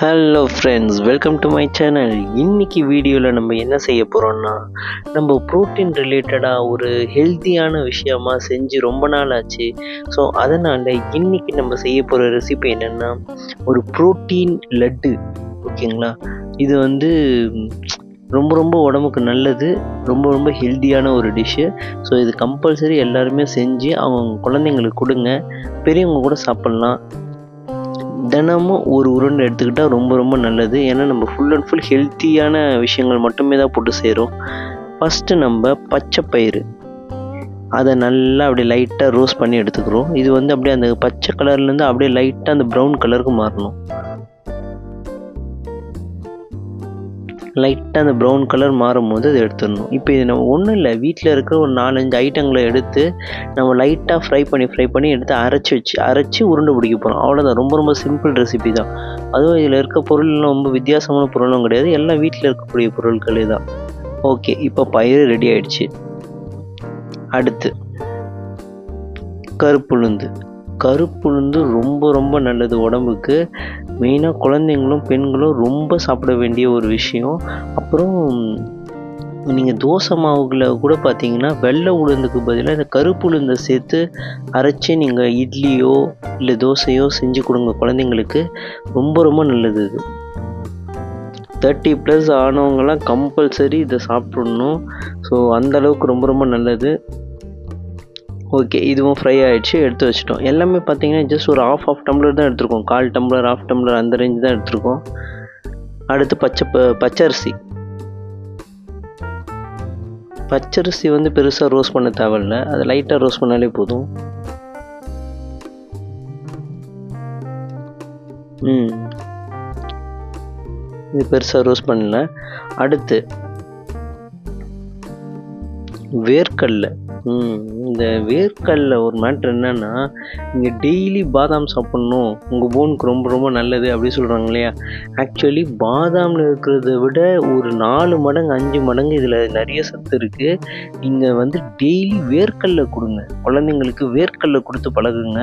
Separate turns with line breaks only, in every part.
Hello friends, welcome to my channel. இன்றைக்கி வீடியோவில் நம்ம என்ன செய்ய போகிறோம்னா, நம்ம ப்ரோட்டீன் ரிலேட்டடாக ஒரு ஹெல்த்தியான விஷயமா செஞ்சு ரொம்ப நாள் ஆச்சு. ஸோ அதனால் இன்றைக்கி நம்ம செய்ய போகிற ரெசிபி என்னென்னா, ஒரு ப்ரோட்டீன் லட்டு. ஓகேங்களா? இது வந்து ரொம்ப ரொம்ப உடம்புக்கு நல்லது, ரொம்ப ரொம்ப ஹெல்த்தியான ஒரு டிஷ்ஷு. ஸோ இது கம்பல்சரி எல்லாருமே செஞ்சு அவங்க குழந்தைங்களுக்கு கொடுங்க. பெரியவங்க கூட சாப்பிட்லாம். தினமும் ஒரு உருண்டை எடுத்துக்கிட்டால் ரொம்ப ரொம்ப நல்லது. ஏன்னா நம்ம ஃபுல் அண்ட் ஃபுல் ஹெல்த்தியான விஷயங்கள் மட்டுமே தான் போட்டு சேரும். ஃபஸ்ட்டு நம்ம பச்சை பயிறு, அதை நல்லா அப்படியே லைட்டாக ரோஸ்ட் பண்ணி எடுத்துக்கிறோம். இது வந்து அப்படியே அந்த பச்சை கலர்லேருந்து அப்படியே லைட்டாக அந்த ப்ரௌன் கலருக்கு மாறணும். லைட்டாக அந்த ப்ரௌன் கலர் மாறும்போது அதை எடுத்துடணும். இப்போ இது நம்ம ஒன்றும் இல்லை, வீட்டில் இருக்கிற ஒரு 4-5 ஐட்டங்களை எடுத்து நம்ம லைட்டாக ஃப்ரை பண்ணி எடுத்து அரைச்சி உருண்டை பிடிக்க போகிறோம். அவ்வளோதான். ரொம்ப ரொம்ப சிம்பிள் ரெசிபி தான். அதுவும் இதில் இருக்க பொருள்லாம் ரொம்ப வித்தியாசமான பொருளும் கிடையாது, எல்லாம் வீட்டில் இருக்கக்கூடிய பொருட்களே தான். ஓகே, இப்போ பயிறு ரெடி ஆயிடுச்சு. அடுத்து கருப்புளுந்து ரொம்ப ரொம்ப நல்லது உடம்புக்கு. மெயினாக குழந்தைங்களும் பெண்களும் ரொம்ப சாப்பிட வேண்டிய ஒரு விஷயம். அப்புறம் நீங்கள் தோசை மாவுகளை கூட பார்த்தீங்கன்னா, வெள்ளை உளுந்துக்கு பதிலாக இந்த கருப்பு உளுந்தை சேர்த்து அரைச்சி நீங்கள் இட்லியோ இல்லை தோசையோ செஞ்சு கொடுங்க குழந்தைங்களுக்கு. ரொம்ப ரொம்ப நல்லது இது. 30+ ஆனவங்களாம் கம்பல்சரி இதை சாப்பிட்ணும். ஸோ அந்தளவுக்கு ரொம்ப ரொம்ப நல்லது. ஓகே, இதுவும் ஃப்ரை ஆகிடுச்சு, எடுத்து வச்சிட்டோம். எல்லாமே பார்த்தீங்கன்னா ஜஸ்ட் ஒரு ஆஃப் டம்ளர் தான் எடுத்துருக்கோம். 1/4 டம்ளர், 1/2 டம்ளர் அந்த ரேஞ்சு தான் எடுத்துருக்கோம். அடுத்து பச்சரிசி வந்து பெருசாக ரோஸ்ட் பண்ண தேவையில்லை, அதை லைட்டாக ரோஸ்ட் பண்ணாலே போதும். இது பெருசாக ரோஸ்ட் பண்ணல. அடுத்து வேர்க்கடலை. இந்த வேர்க்கடலை ஒரு மேட்ரு என்னென்னா, நீங்கள் டெய்லி பாதாம் சாப்பிட்ணும், உங்கள் போனுக்கு ரொம்ப ரொம்ப நல்லது அப்படின்னு சொல்கிறாங்க இல்லையா? ஆக்சுவலி பாதாமில் இருக்கிறத விட ஒரு 4 மடங்கு 5 மடங்கு இதில் நிறைய சத்து இருக்குது. நீங்கள் வந்து டெய்லி வேர்க்கடலை கொடுங்க குழந்தைங்களுக்கு. வேர்க்கடலை கொடுத்து பழகுங்க.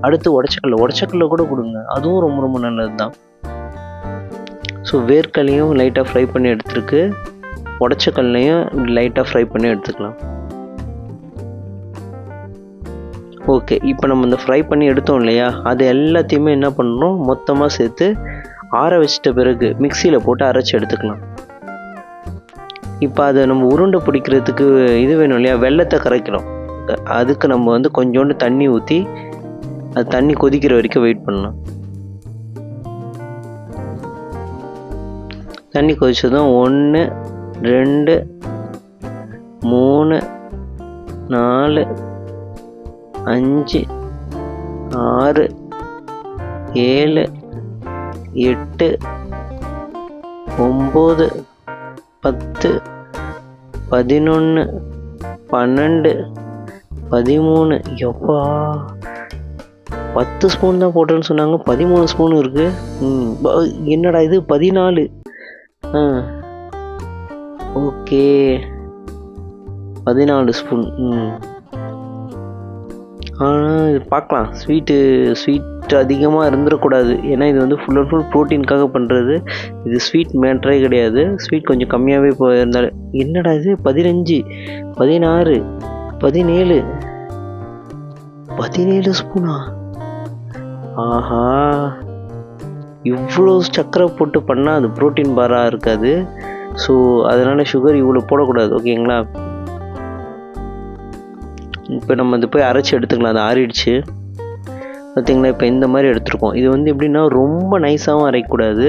அடுத்து உடச்சக்கடலை கூட கொடுங்க, அதுவும் ரொம்ப ரொம்ப நல்லது தான். ஸோ வேர்க்கடலையும் லைட்டாக ஃப்ரை பண்ணி எடுத்துருக்கு, உடச்சக்கடலையும் லைட்டாக ஃப்ரை பண்ணி எடுத்துக்கலாம். ஓகே, இப்போ நம்ம இந்த ஃப்ரை பண்ணி எடுத்தோம் இல்லையா, அது எல்லாத்தையுமே என்ன பண்ணணும், மொத்தமாக சேர்த்து ஆற வச்சிட்ட பிறகு மிக்சியில் போட்டு அரைச்சி எடுத்துக்கலாம். இப்போ அதை நம்ம உருண்டை பிடிக்கிறதுக்கு இது வேணும் இல்லையா, வெல்லத்தை கரைக்கிறோம். அதுக்கு நம்ம வந்து கொஞ்சோண்டு தண்ணி ஊற்றி அது தண்ணி கொதிக்கிற வரைக்கும் வெயிட் பண்ணலாம். தண்ணி கொதிச்சதும் 1 2 3 4 5 6 7 8 9 10 11 12 13. எப்பா, 10 ஸ்பூன் தான் போட்டேன்னு சொன்னாங்க, 13 ஸ்பூன் இருக்குது. என்னடா இது, 14. Okay, 14 spoon. ஆனால் இது பார்க்கலாம், ஸ்வீட் அதிகமாக இருந்துடக்கூடாது. ஏன்னா இது வந்து ஃபுல் அண்ட் ஃபுல் ப்ரோட்டீனுக்காக பண்ணுறது. இது ஸ்வீட் மேட்டரே கிடையாது. ஸ்வீட் கொஞ்சம் கம்மியாகவே போயிருந்தாலும். என்னடா இது, 15 16 17 17 ஸ்பூனா? ஆஹா, இவ்வளோ சர்க்கரை போட்டு பண்ணால் அது ப்ரோட்டீன் பாராக இருக்காது. ஸோ அதனால் சுகர் இவ்வளோ போடக்கூடாது. ஓகேங்களா? இப்போ நம்ம இது போய் அரைச்சி எடுத்துக்கலாம். அது ஆறிடுச்சு பார்த்திங்களா? இப்போ இந்த மாதிரி எடுத்துருக்கோம். இது வந்து எப்படின்னா, ரொம்ப நைஸாகவும் அரைக்கக்கூடாது,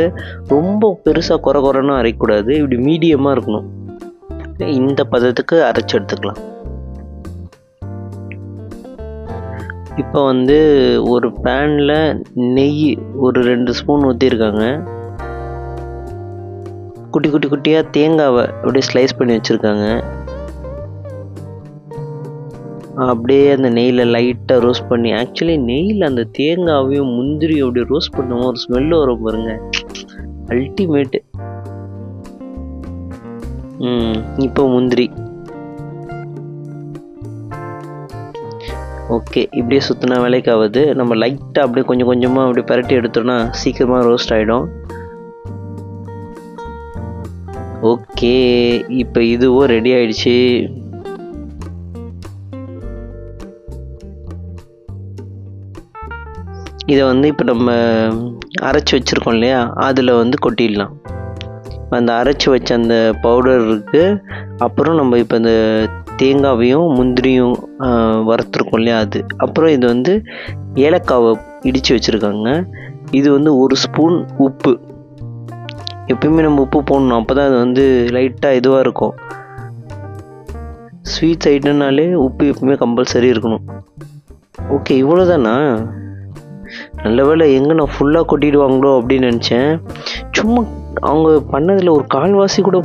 ரொம்ப பெருசாக குறைன்னு அரைக்கக்கூடாது. இப்படி மீடியமாக இருக்கணும். இந்த பதத்துக்கு அரைச்சி எடுத்துக்கலாம். இப்போ வந்து ஒரு பேனில் நெய் ஒரு 2 ஸ்பூன் ஊற்றிருக்காங்க. குட்டியாக தேங்காவை அப்படியே ஸ்லைஸ் பண்ணி வச்சுருக்காங்க. அப்படியே அந்த நெய்யில் லைட்டாக ரோஸ்ட் பண்ணி, ஆக்சுவலி நெய்யில் அந்த தேங்காவையும் முந்திரியும் அப்படியே ரோஸ்ட் பண்ணுவோம், ஒரு ஸ்மெல்லு வரும் பாருங்க, அல்டிமேட்டு. இப்போ முந்திரி. ஓகே, இப்படியே சுற்றினா வேலைக்காகுது. நம்ம லைட்டாக அப்படியே கொஞ்சம் கொஞ்சமாக அப்படியே பரட்டி எடுத்தோன்னா சீக்கிரமாக ரோஸ்ட் ஆகிடும். ஓகே, இப்போ இதுவும் ரெடி ஆயிடுச்சு. இதை வந்து இப்போ நம்ம அரைச்சி வச்சுருக்கோம் இல்லையா, அதில் வந்து கொட்டிடலாம். அந்த அரைச்சி வச்ச அந்த பவுடர் இருக்குது. அப்புறம் நம்ம இப்போ இந்த தேங்காவையும் முந்திரியும் வறுத்துருக்கோம் இல்லையா அது. அப்புறம் இது வந்து ஏலக்காவை இடித்து வச்சுருக்காங்க. இது வந்து 1 ஸ்பூன் உப்பு. எப்பயுமே நம்ம உப்பு போடணும், அப்போ தான் அது வந்து லைட்டாக இதுவாக இருக்கும். ஸ்வீட்ஸ் ஐட்டம்னாலே உப்பு எப்பவுமே கம்பல்சரி இருக்கணும். ஓகே, இவ்வளோதானா? நல்ல வேளை எங்கே நான் ஃபுல்லாக கொட்டிடுவாங்களோ அப்படின்னு நினச்சேன். சும்மா அவங்க பண்ணதில் ஒரு கால்வாசி கூட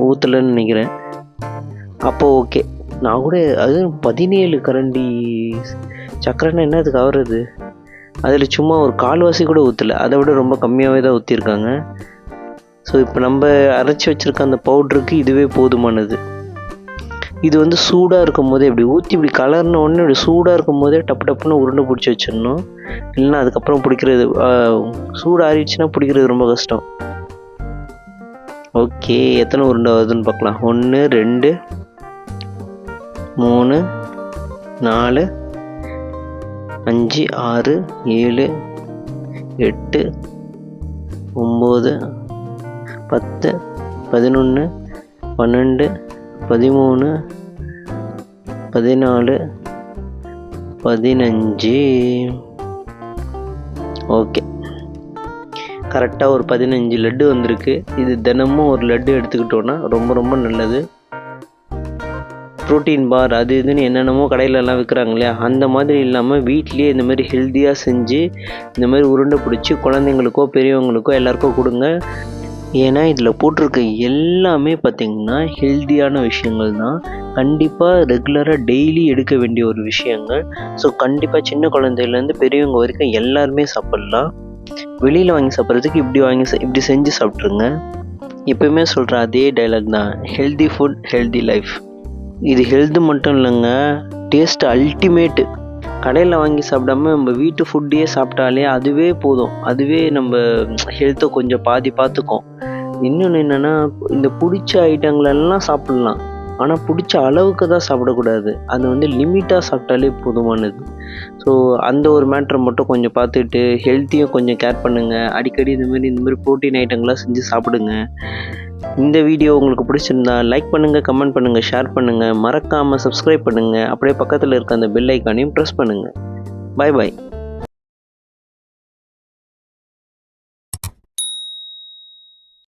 ஊற்றலைன்னு நினைக்கிறேன். அப்போ ஓகே. நான் கூட அது 17 கரண்டி சக்கரைன்னா என்ன அதுக்கு ஆகுறது? அதில் சும்மா ஒரு கால்வாசி கூட ஊற்றலை, அதை விட ரொம்ப கம்மியாகவே தான் ஊற்றிருக்காங்க. ஸோ இப்போ நம்ம அரைச்சி வச்சுருக்க அந்த பவுட்ருக்கு இதுவே போதுமானது. இது வந்து சூடாக இருக்கும் போதே இப்படி ஊற்றி இப்படி கலர்ன உடனே இப்படி சூடாக இருக்கும் போதே டப்பு டப்புன்னு உருண்டை பிடிச்சி வச்சிடணும். இல்லைன்னா அதுக்கப்புறம் பிடிக்கிறது சூடு ஆறிடுச்சுன்னா பிடிக்கிறது ரொம்ப கஷ்டம். ஓகே, எத்தனை உருண்டை வருதுன்னு பார்க்கலாம். 1 2 3 4 5 6 7 8 9 10 11 12 13 14 15. ஓகே, கரெக்டாக ஒரு 15 லட்டு வந்திருக்கு. இது தினமும் ஒரு லட்டு எடுத்துக்கிட்டோன்னா ரொம்ப ரொம்ப நல்லது. ப்ரோட்டீன் பார் அது இதுன்னு என்னென்னமோ கடையிலலாம் விற்கிறாங்க இல்லையா, அந்த மாதிரி இல்லாமல் வீட்லேயே இந்த மாதிரி ஹெல்த்தியாக செஞ்சு இந்த மாதிரி உருண்டை பிடிச்சி குழந்தைங்களுக்கோ பெரியவங்களுக்கோ எல்லாருக்கும் கொடுங்க. ஏன்னா இதில் போட்டிருக்க எல்லாமே பார்த்திங்கன்னா ஹெல்த்தியான விஷயங்கள் தான். கண்டிப்பாக ரெகுலராக டெய்லி எடுக்க வேண்டிய ஒரு விஷயங்கள். ஸோ கண்டிப்பாக சின்ன குழந்தையிலேருந்து பெரியவங்க வரைக்கும் எல்லாருமே சாப்பிட்லாம். வெளியில் வாங்கி சாப்பிட்றதுக்கு இப்படி செஞ்சு சாப்பிட்ருங்க. எப்பயுமே சொல்கிற அதே டைலாக் தான், ஹெல்தி ஃபுட் ஹெல்தி லைஃப். இது ஹெல்த்து மட்டும் இல்லைங்க, டேஸ்ட் அல்டிமேட்டு. கடையில் வாங்கி சாப்பிடாம நம்ம வீட்டு ஃபுட்டையே சாப்பிட்டாலே அதுவே போதும். அதுவே நம்ம ஹெல்த்தை கொஞ்சம் பாதி பார்த்துக்கும். இன்னொன்று என்னென்னா, இந்த பிடிச்ச ஐட்டங்களெல்லாம் சாப்பிட்லாம், ஆனால் பிடிச்ச அளவுக்கு தான் சாப்பிடக்கூடாது. அது வந்து லிமிட்டாக சாப்பிட்டாலே போதுமானது. ஸோ அந்த ஒரு மேட்ரை மட்டும் கொஞ்சம் பார்த்துட்டு ஹெல்த்தையும் கொஞ்சம் கேர் பண்ணுங்கள். அடிக்கடி இந்த மாதிரி ப்ரோட்டீன் ஐட்டங்கள்லாம் செஞ்சு சாப்பிடுங்க. இந்த வீடியோ உங்களுக்கு பிடிச்சிருந்தா லைக் பண்ணுங்கள், கமெண்ட் பண்ணுங்கள், ஷேர் பண்ணுங்கள், மறக்காமல் சப்ஸ்கிரைப் பண்ணுங்கள். அப்படியே பக்கத்தில் இருக்க அந்த பெல் ஐக்கானையும் ப்ரெஸ் பண்ணுங்கள். பாய் பாய்.